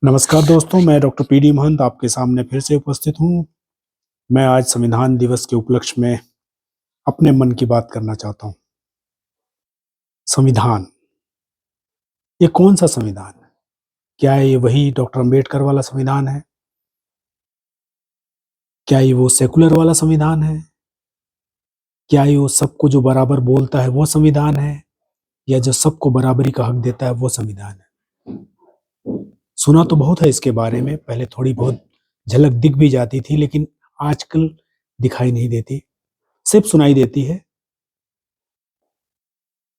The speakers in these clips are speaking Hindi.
नमस्कार दोस्तों, मैं डॉक्टर पीडी महंत आपके सामने फिर से उपस्थित हूँ। मैं आज संविधान दिवस के उपलक्ष्य में अपने मन की बात करना चाहता हूँ। संविधान, ये कौन सा संविधान है? क्या ये वही डॉक्टर अंबेडकर वाला संविधान है? क्या ये वो सेकुलर वाला संविधान है? क्या ये वो सबको जो बराबर बोलता है वो संविधान है? या जो सबको बराबरी का हक देता है वो संविधान है? सुना तो बहुत है इसके बारे में, पहले थोड़ी बहुत झलक दिख भी जाती थी, लेकिन आजकल दिखाई नहीं देती, सिर्फ सुनाई देती है।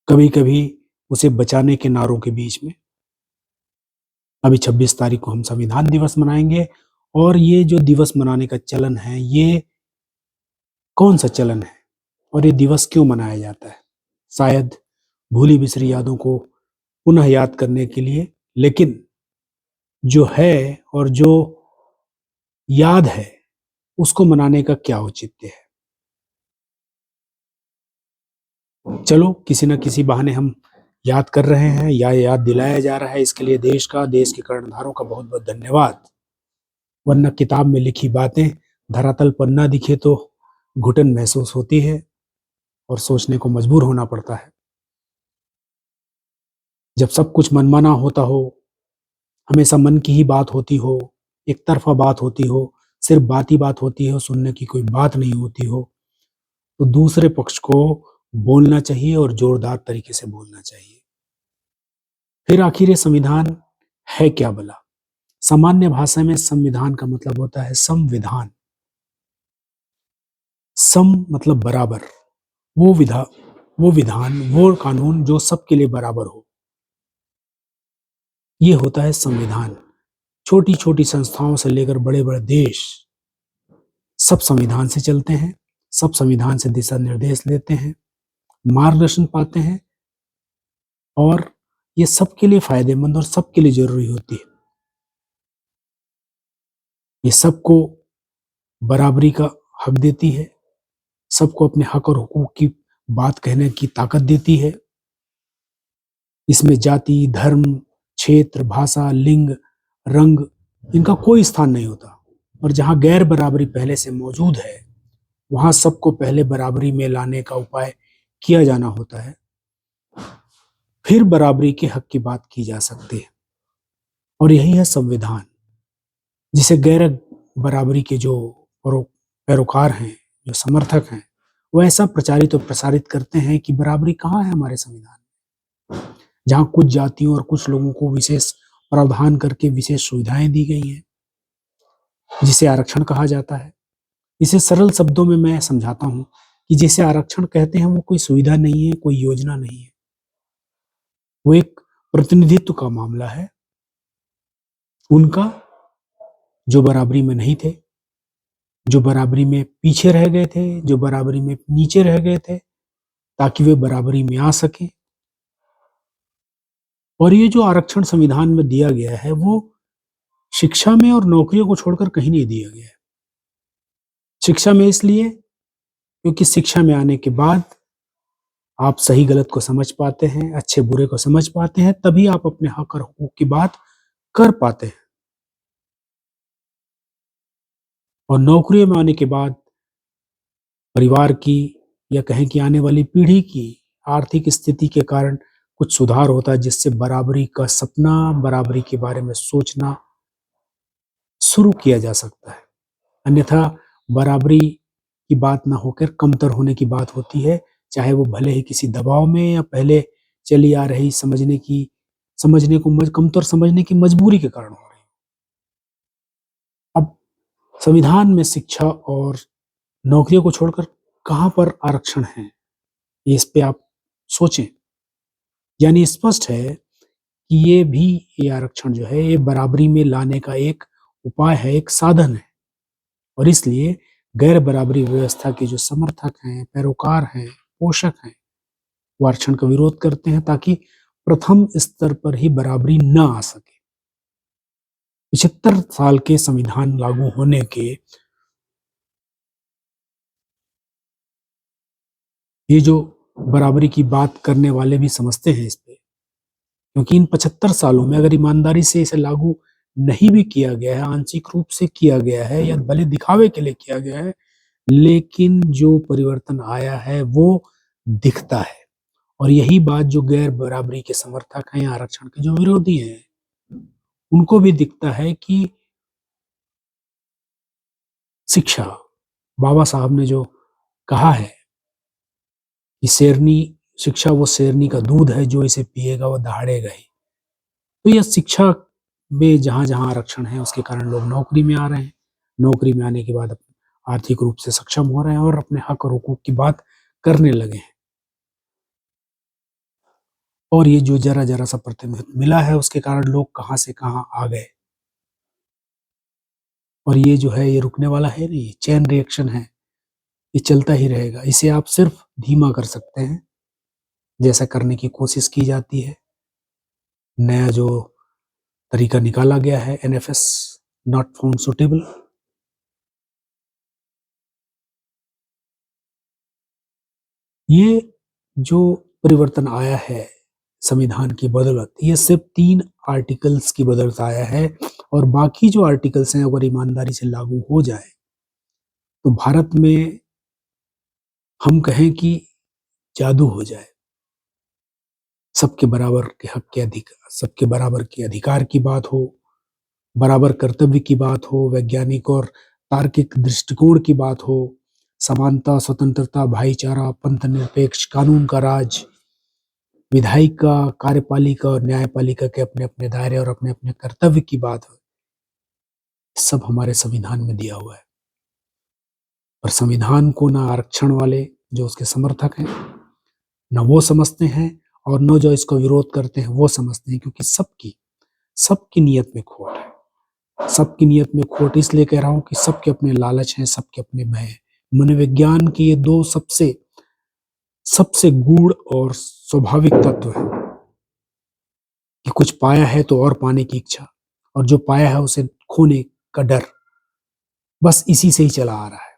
कभी-कभी उसे बचाने के नारों के बीच में। अभी 26 तारीख को हम संविधान दिवस मनाएंगे, और ये जो दिवस मनाने का चलन है, ये कौन सा चलन है और ये दिवस क्यों मनाया जाता है? शायद भूली बिसरी यादों को पुनः याद करने के लिए, लेकिन जो है और जो याद है उसको मनाने का क्या औचित्य है? चलो, किसी न किसी बहाने हम याद कर रहे हैं या याद दिलाया जा रहा है, इसके लिए देश के कर्णधारों का बहुत-बहुत धन्यवाद। वरना किताब में लिखी बातें धरातल पर ना दिखे तो घुटन महसूस होती है और सोचने को मजबूर होना पड़ता है। जब सब कुछ मनमाना होता हो, हमेशा मन की ही बात होती हो, एक तरफ़ा बात होती हो, सिर्फ बात ही बात होती हो, सुनने की कोई बात नहीं होती हो, तो दूसरे पक्ष को बोलना चाहिए और जोरदार तरीके से बोलना चाहिए। फिर आखिर ये संविधान है क्या भला? सामान्य भाषा में संविधान का मतलब होता है संविधान। सम मतलब बराबर, वो विधान, वो कानून जो सबके लिए बराबर हो, ये होता है संविधान। छोटी-छोटी संस्थाओं से लेकर बड़े-बड़े देश, सब संविधान से चलते हैं, सब संविधान से दिशा निर्देश लेते हैं, मार्गदर्शन पाते हैं, और ये सबके लिए फायदेमंद और सबके लिए ज़रूरी होती है। ये सबको बराबरी का हक देती है, सबको अपने हक और हुकूक की बात कहने की ताकत देती है। इसमें जाति, धर्म, क्षेत्र, भाषा, लिंग, रंग, इनका कोई स्थान नहीं होता। और जहाँ गैर बराबरी पहले से मौजूद है, वहाँ सबको पहले बराबरी में लाने का उपाय किया जाना होता है। फिर बराबरी के हक की बात की जा सकती है। और यही है संविधान, जिसे गैर बराबरी के जो पैरोकार हैं, जो समर्थक हैं, वो ऐसा प्रचारित और प्रसारित करते हैं कि बराबरी कहाँ है हमारे संविधान में। जहाँ कुछ जातियों और कुछ लोगों को विशेष प्रावधान करके विशेष सुविधाएं दी गई हैं, जिसे आरक्षण कहा जाता है। इसे सरल शब्दों में मैं समझाता हूँ कि जिसे आरक्षण कहते हैं, वो कोई सुविधा नहीं है, कोई योजना नहीं है। वो एक प्रतिनिधित्व का मामला है, उनका जो बराबरी में नहीं थे, जो बराबरी में पीछे रह गए थे, जो बराबरी में नीचे रह गए थे, ताकि वे बराबरी में आ सकें। और ये जो आरक्षण संविधान में दिया गया है, वो शिक्षा में और नौकरियों को छोड़कर कहीं नहीं दिया गया है। शिक्षा में इसलिए, क्योंकि शिक्षा में आने के बाद आप सही गलत को समझ पाते हैं, अच्छे बुरे को समझ पाते हैं, तभी आप अपने हक और हुकूक की बात कर पाते हैं। और नौकरियों में आने के बाद परिवार की, या कहें कि आने वाली पीढ़ी की आर्थिक स्थिति के कारण कुछ सुधार होता है, जिससे बराबरी का सपना, बराबरी के बारे में सोचना शुरू किया जा सकता है। अन्यथा बराबरी की बात ना होकर कमतर होने की बात होती है, चाहे वो भले ही किसी दबाव में या पहले चली आ रही कमतर समझने की मजबूरी के कारण हो रही है। अब संविधान में शिक्षा और नौकरियों को छोड़कर कहाँ पर आरक्षण है, ये इस पे आप सोचें। यानी स्पष्ट है कि ये आरक्षण जो है, ये बराबरी में लाने का एक उपाय है, एक साधन है। और इसलिए गैर बराबरी व्यवस्था के जो समर्थक हैं, पैरोकार हैं, पोषक हैं, वो आरक्षण का विरोध करते हैं, ताकि प्रथम स्तर पर ही बराबरी न आ सके। 75 साल के संविधान लागू होने के ये जो बराबरी की बात करने वाले भी समझते हैं इस पे, क्योंकि इन 75 सालों में अगर ईमानदारी से इसे लागू नहीं भी किया गया है, आंशिक रूप से किया गया है या भले दिखावे के लिए किया गया है, लेकिन जो परिवर्तन आया है वो दिखता है। और यही बात जो गैर बराबरी के समर्थक हैं या आरक्षण के जो विरोधी हैं, उनको भी दिखता है कि शिक्षा, बाबा साहब ने जो कहा है कि शेरनी शिक्षा वो शेरनी का दूध है, जो इसे पिएगा वो दहाड़ेगा ही। तो यह शिक्षा में जहाँ-जहाँ आरक्षण है उसके कारण लोग नौकरी में आ रहे हैं। नौकरी में आने के बाद आर्थिक रूप से सक्षम हो रहे हैं और अपने हक और हुकूक की बात करने लगे हैं। और ये जो ज़रा-ज़रा सा प्रतिनिधित्व मिला है उसके कारण लोग कहाँ से कहाँ आ गए। और ये जो है ये रुकने वाला है नहीं, चेन रिएक्शन है, ये चलता ही रहेगा। इसे आप सिर्फ़ धीमा कर सकते हैं, जैसा करने की कोशिश की जाती है। नया जो तरीका निकाला गया है एनएफएस, नॉट फाउंड सूटेबल, ये जो परिवर्तन आया है संविधान की बदौलत, ये सिर्फ़ 3 आर्टिकल्स की बदौलत आया है और बाकी जो आर्टिकल्स हैं अगर ईमानदारी से लागू हो जाएँ, तो भारत में हम कहें कि जादू हो जाए। सबके बराबर के हक के सबके बराबर के अधिकार की बात हो, बराबर कर्तव्य की बात हो, वैज्ञानिक और तार्किक दृष्टिकोण की बात हो, समानता, स्वतंत्रता, भाईचारा, पंथ-निरपेक्ष, कानून का राज, विधायिका, कार्यपालिका और न्यायपालिका के अपने-अपने दायरे और अपने-अपने कर्तव्य की बात हो, सब हमारे संविधान में दिया हुआ है। और संविधान को ना आरक्षण वाले जो उसके समर्थक हैं, ना वो समझते हैं और ना जो इसका विरोध करते हैं वो समझते हैं, क्योंकि सबकी नीयत में खोट है। सबकी नीयत में खोट इसलिए कह रहा हूँ कि सबके अपने लालच हैं, सबके अपने भय हैं। मनोविज्ञान के ये 2 सबसे सबसे गूढ़ और स्वाभाविक तत्व हैं कि कुछ पाया है तो और पाने की इच्छा, और जो पाया है उसे खोने का डर। बस इसी से ही चला आ रहा है।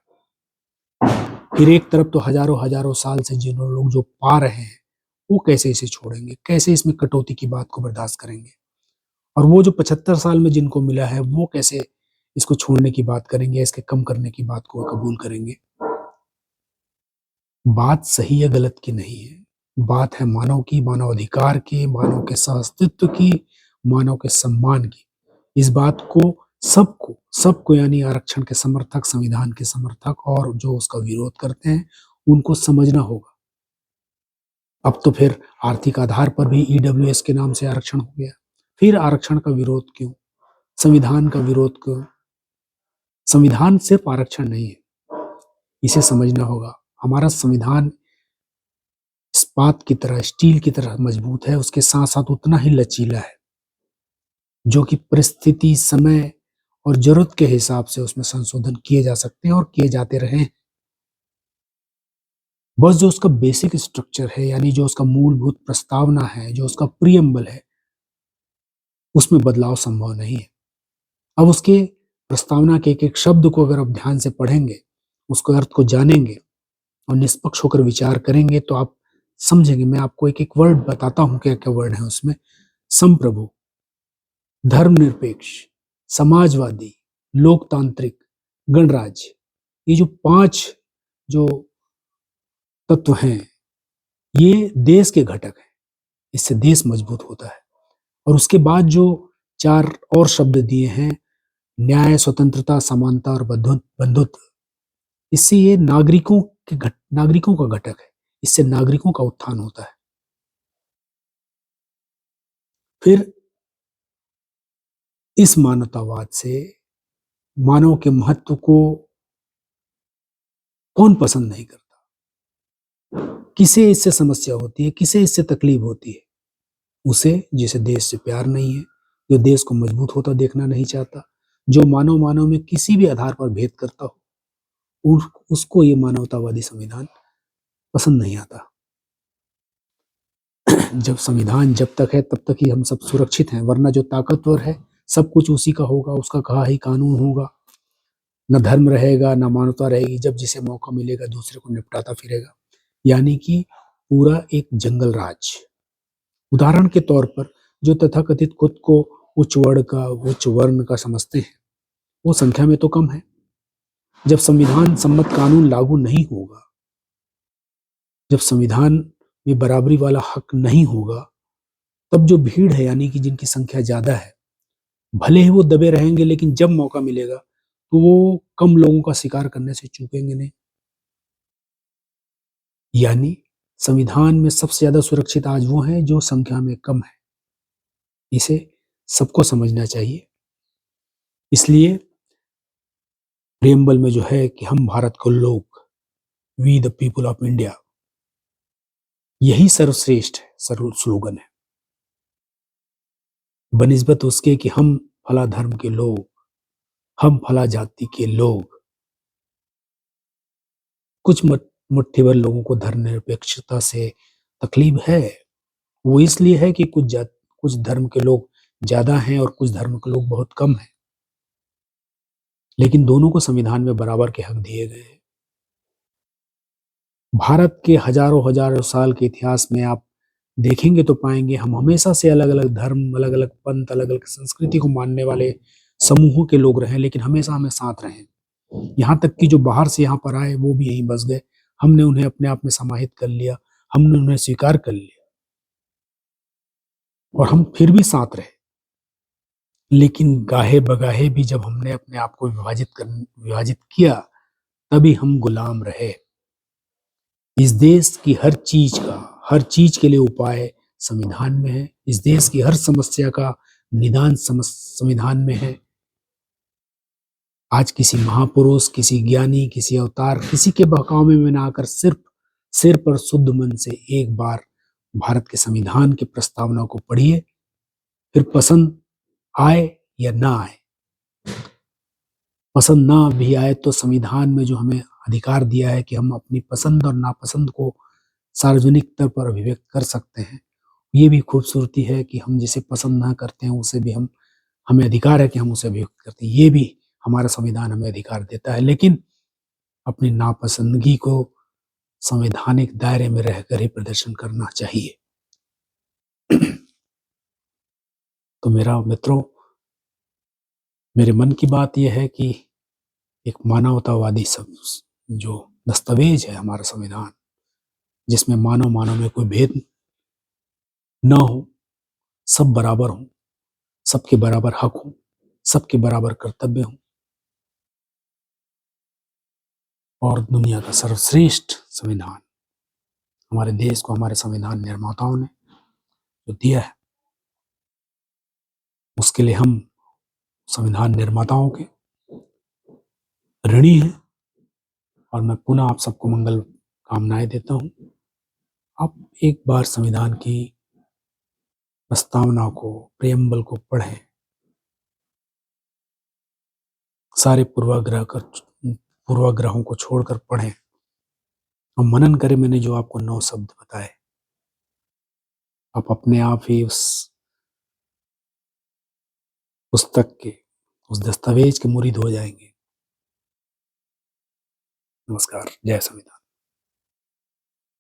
फिर एक तरफ तो हज़ारों-हज़ारों साल से लोग जो पा रहे हैं, वो कैसे इसे छोड़ेंगे? कैसे इसमें कटौती की बात को बर्दाश्त करेंगे? और वो जो 75 साल में जिनको मिला है, वो कैसे इसको छोड़ने की बात करेंगे, इसके कम करने की बात को कबूल करेंगे? बात सही या गलत की नहीं है। बात है मानव की, मानव अधिकार की, मानव के सह-अस्तित्व की, मानव के सम्मान की। इस बात को सबको यानी आरक्षण के समर्थक, संविधान के समर्थक और जो उसका विरोध करते हैं, उनको समझना होगा। अब तो फिर आर्थिक आधार पर भी ईडब्ल्यूएस के नाम से आरक्षण हो गया। फिर आरक्षण का विरोध क्यों? संविधान का विरोध क्यों? संविधान सिर्फ आरक्षण नहीं है, इसे समझना होगा। हमारा संविधान इस्पात की तरह, स्टील की तरह मजबूत है, उसके साथ-साथ उतना ही लचीला है, जो कि परिस्थिति, समय और ज़रूरत के हिसाब से उसमें संशोधन किए जा सकते हैं और किए जाते रहे हैं। बस जो उसका बेसिक स्ट्रक्चर है, यानी जो उसका मूलभूत प्रस्तावना है, जो उसका प्रिएम्बल है, उसमें बदलाव संभव नहीं है। अब उसके प्रस्तावना के एक-एक शब्द को अगर आप ध्यान से पढ़ेंगे, उसके अर्थ को जानेंगे और निष्पक्ष होकर विचार करेंगे, तो आप समझेंगे। मैं आपको एक-एक वर्ड बताता हूँ, क्या-क्या वर्ड हैं उसमें। संप्रभु, धर्मनिरपेक्ष, समाजवादी, लोकतांत्रिक, गणराज्य, ये जो 5 जो तत्व हैं, ये देश के घटक हैं। इससे देश मजबूत होता है। और उसके बाद जो 4 और शब्द दिए हैं, न्याय, स्वतंत्रता, समानता और बंधुत्व, इससे ये नागरिकों का घटक है। इससे नागरिकों का उत्थान होता है। फिर इस मानवतावाद से मानव के महत्व को कौन पसंद नहीं करता? किसे इससे समस्या होती है? किसे इससे तकलीफ होती है? उसे, जिसे देश से प्यार नहीं है, जो देश को मजबूत होता देखना नहीं चाहता, जो मानव-मानव में किसी भी आधार पर भेद करता हो, उसको ये मानवतावादी संविधान पसंद नहीं आता। जब संविधान जब तक है तब तक ही हम सब सुरक्षित हैं, वरना जो ताकतवर है, सब कुछ उसी का होगा, उसका कहा ही कानून होगा। ना धर्म रहेगा, ना मानवता रहेगी, जब जिसे मौका मिलेगा दूसरे को निपटाता फिरेगा। यानी कि पूरा एक जंगल राज। उदाहरण के तौर पर जो तथाकथित खुद को उच्च वर्ण का समझते हैं, वो संख्या में तो कम है। जब संविधान सम्मत कानून लागू नहीं होगा, जब संविधान में बराबरी वाला हक नहीं होगा, तब जो भीड़ है यानी कि जिनकी संख्या ज्यादा है, भले ही वो दबे रहेंगे, लेकिन जब मौका मिलेगा तो वो कम लोगों का शिकार करने से चूकेंगे नहीं। यानी संविधान में सबसे ज्यादा सुरक्षित आज वो हैं जो संख्या में कम है। इसे सबको समझना चाहिए। इसलिए प्रेम्बल में जो है कि हम भारत के लोग, we the people of India, यही सर्वश्रेष्ठ है, सर्व स्लोगन है, बनिस्बत उसके कि हम फला धर्म के लोग, हम फला जाति के लोग। कुछ मुट्ठी भर लोगों को धर्मनिरपेक्षता से तकलीफ है। वो इसलिए है कि कुछ धर्म के लोग ज्यादा हैं और कुछ धर्म के लोग बहुत कम हैं, लेकिन दोनों को संविधान में बराबर के हक दिए गए हैं। भारत के हजारों हजारों साल के इतिहास में आप देखेंगे तो पाएंगे हम हमेशा से अलग अलग धर्म, अलग अलग पंथ, अलग अलग संस्कृति को मानने वाले समूहों के लोग रहे, लेकिन हमेशा हमें साथ रहे। यहाँ तक कि जो बाहर से यहाँ पर आए वो भी यहीं बस गए, हमने उन्हें अपने आप में समाहित कर लिया, हमने उन्हें स्वीकार कर लिया और हम फिर भी साथ रहे। लेकिन गाहे बगाहे भी जब हमने अपने आप को विभाजित किया, तभी हम गुलाम रहे। इस देश की हर चीज के लिए उपाय संविधान में है। इस देश की हर समस्या का निदान संविधान में है। आज किसी महापुरुष, किसी ज्ञानी, किसी अवतार, किसी के बहकावे में ना आकर सिर्फ सिर पर शुद्ध मन से एक बार भारत के संविधान की प्रस्तावना को पढ़िए, फिर पसंद आए या ना आए, पसंद ना भी आए तो संविधान में जो हमें अधिकार दिया है कि हम अपनी पसंद और नापसंद को सार्वजनिक स्तर पर अभिव्यक्त कर सकते हैं, ये भी खूबसूरती है कि हम जिसे पसंद ना करते हैं उसे भी हमें अधिकार है कि हम उसे अभिव्यक्त करते हैं। ये भी हमारा संविधान हमें अधिकार देता है, लेकिन अपनी नापसंदगी को संवैधानिक दायरे में रहकर ही प्रदर्शन करना चाहिए। तो मेरा मित्रों, मेरे मन की बात यह है कि एक मानवतावादी सब जो दस्तावेज है हमारा संविधान, जिसमें मानव में कोई भेद न हो, सब बराबर हो, सबके बराबर हक हो, सबके बराबर कर्तव्य हो, और दुनिया का सर्वश्रेष्ठ संविधान हमारे देश को हमारे संविधान निर्माताओं ने जो दिया है, उसके लिए हम संविधान निर्माताओं के ऋणी हैं। और मैं पुनः आप सबको मंगल कामनाएं देता हूं। आप एक बार संविधान की प्रस्तावना को, प्रेम्बल को पढ़ें, सारे पूर्वाग्रहों को छोड़कर पढ़ें और मनन करें। मैंने जो आपको 9 शब्द बताए, आप अपने आप ही उस पुस्तक के, उस दस्तावेज के मुरीद हो जाएंगे। नमस्कार। जय संविधान।